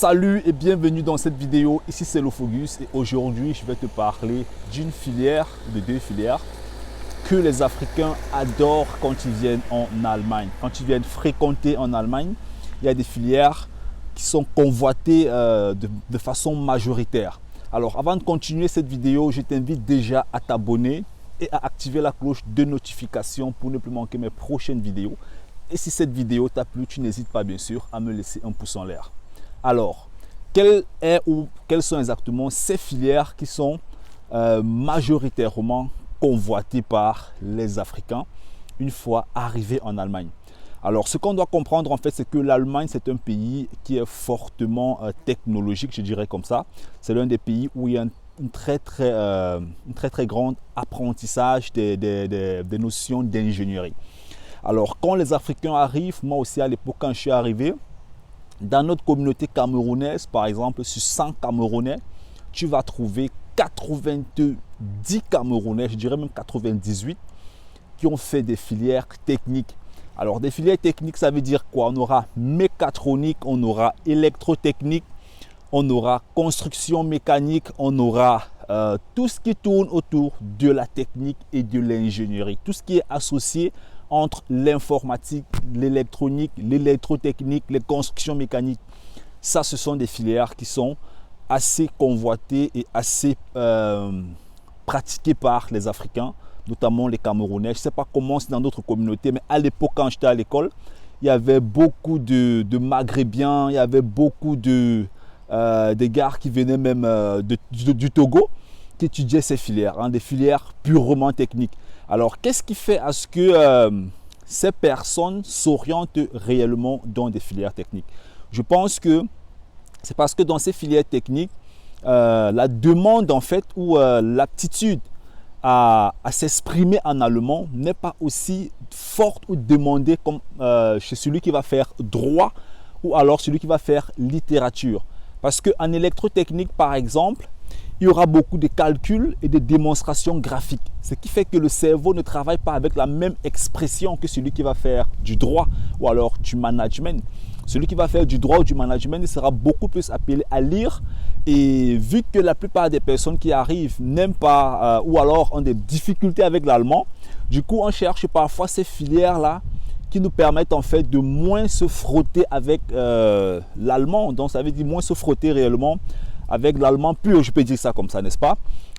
Salut et bienvenue dans cette vidéo. Ici c'est Lofogus et aujourd'hui je vais te parler d'une filière, de deux filières que les Africains adorent quand ils viennent en Allemagne. Quand ils viennent fréquenter en Allemagne, il y a des filières qui sont convoitées de façon majoritaire. Alors avant de continuer cette vidéo, je t'invite déjà à t'abonner et à activer la cloche de notification pour ne plus manquer mes prochaines vidéos. Et si cette vidéo t'a plu, tu n'hésites pas bien sûr à me laisser un pouce en l'air. Alors, quelles sont exactement ces filières qui sont majoritairement convoitées par les Africains une fois arrivés en Allemagne? Alors, ce qu'on doit comprendre en fait, c'est que l'Allemagne, c'est un pays qui est fortement technologique, je dirais comme ça. C'est l'un des pays où il y a une très grande apprentissage des notions d'ingénierie. Alors, quand les Africains arrivent, moi aussi à l'époque quand je suis arrivé, dans notre communauté camerounaise, par exemple, sur 100 Camerounais, tu vas trouver 90 Camerounais, je dirais même 98, qui ont fait des filières techniques. Alors, des filières techniques, ça veut dire quoi? On aura mécatronique, on aura électrotechnique, on aura construction mécanique, on aura tout ce qui tourne autour de la technique et de l'ingénierie. Tout ce qui est associé entre l'informatique, l'électronique, l'électrotechnique, les constructions mécaniques. Ça, ce sont des filières qui sont assez convoitées et assez pratiquées par les Africains, notamment les Camerounais. Je ne sais pas comment c'est dans d'autres communautés, mais à l'époque, quand j'étais à l'école, il y avait beaucoup de Maghrébiens, il y avait beaucoup des gars qui venaient même du Togo, qui étudiaient ces filières, des filières purement techniques. Alors, qu'est-ce qui fait à ce que ces personnes s'orientent réellement dans des filières techniques? Je pense que c'est parce que dans ces filières techniques, la demande en fait ou l'aptitude à s'exprimer en allemand n'est pas aussi forte ou demandée comme chez celui qui va faire droit ou alors celui qui va faire littérature. Parce qu'en électrotechnique, par exemple, il y aura beaucoup de calculs et de démonstrations graphiques. Ce qui fait que le cerveau ne travaille pas avec la même expression que celui qui va faire du droit ou alors du management. Celui qui va faire du droit ou du management sera beaucoup plus appelé à lire. Et vu que la plupart des personnes qui arrivent n'aiment pas ou alors ont des difficultés avec l'allemand, du coup on cherche parfois ces filières-là qui nous permettent en fait de moins se frotter avec l'allemand. Donc ça veut dire moins se frotter réellement avec l'allemand pur, je peux dire ça comme ça, n'est-ce pas?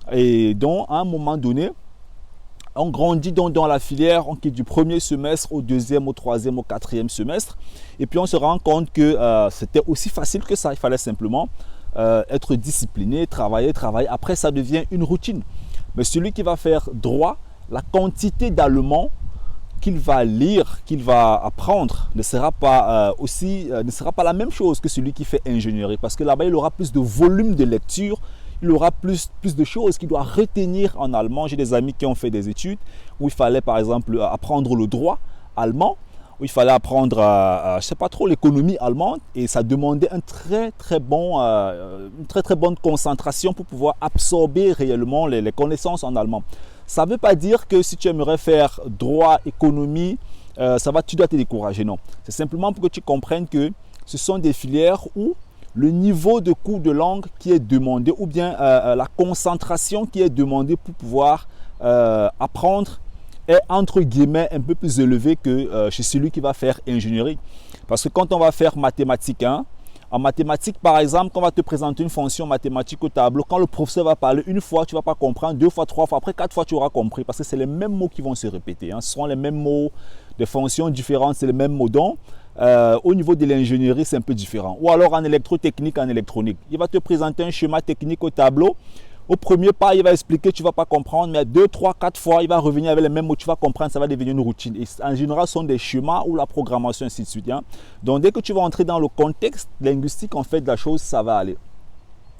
Et donc, à un moment donné, on grandit donc dans la filière, on quitte du premier semestre au deuxième, au troisième, au quatrième semestre. Et puis, on se rend compte que c'était aussi facile que ça. Il fallait simplement être discipliné, travailler. Après, ça devient une routine. Mais celui qui va faire droit, la quantité d'allemand qu'il va lire, qu'il va apprendre ne sera pas la même chose que celui qui fait ingénierie, parce que là-bas il aura plus de volume de lecture, il aura plus de choses qu'il doit retenir en allemand. J'ai des amis qui ont fait des études où il fallait par exemple apprendre le droit allemand, où il fallait apprendre je sais pas trop l'économie allemande, et ça demandait une très bonne concentration pour pouvoir absorber réellement les connaissances en allemand. Ça ne veut pas dire que si tu aimerais faire droit, économie, tu dois te décourager. Non, c'est simplement pour que tu comprennes que ce sont des filières où le niveau de cours de langue qui est demandé ou bien la concentration qui est demandée pour pouvoir apprendre est entre guillemets un peu plus élevé que chez celui qui va faire ingénierie. Parce que quand on va faire mathématiques, en mathématiques, par exemple, quand on va te présenter une fonction mathématique au tableau, quand le professeur va parler une fois, tu ne vas pas comprendre, deux fois, trois fois, après quatre fois, tu auras compris, parce que c'est les mêmes mots qui vont se répéter. Ce seront les mêmes mots, des fonctions différentes, c'est les mêmes mots. Donc, au niveau de l'ingénierie, c'est un peu différent. Ou alors en électrotechnique, en électronique. Il va te présenter un schéma technique au tableau. Au premier pas, il va expliquer, tu ne vas pas comprendre, mais deux, trois, quatre fois, il va revenir avec les mêmes mots, tu vas comprendre, ça va devenir une routine. Et en général, ce sont des schémas ou la programmation, ainsi de suite. Donc, dès que tu vas entrer dans le contexte linguistique, en fait, de la chose, ça va aller.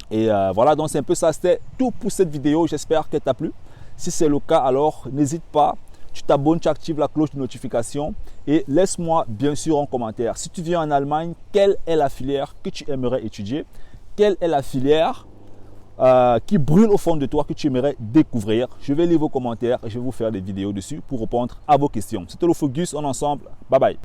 Et voilà, donc c'est un peu ça. C'était tout pour cette vidéo. J'espère qu'elle t'a plu. Si c'est le cas, alors n'hésite pas. Tu t'abonnes, tu actives la cloche de notification et laisse-moi bien sûr en commentaire. Si tu viens en Allemagne, quelle est la filière que tu aimerais étudier? Quelle est la filière qui brûle au fond de toi, que tu aimerais découvrir? Je vais lire vos commentaires et je vais vous faire des vidéos dessus pour répondre à vos questions. C'était Lofogus, on est ensemble. Bye bye.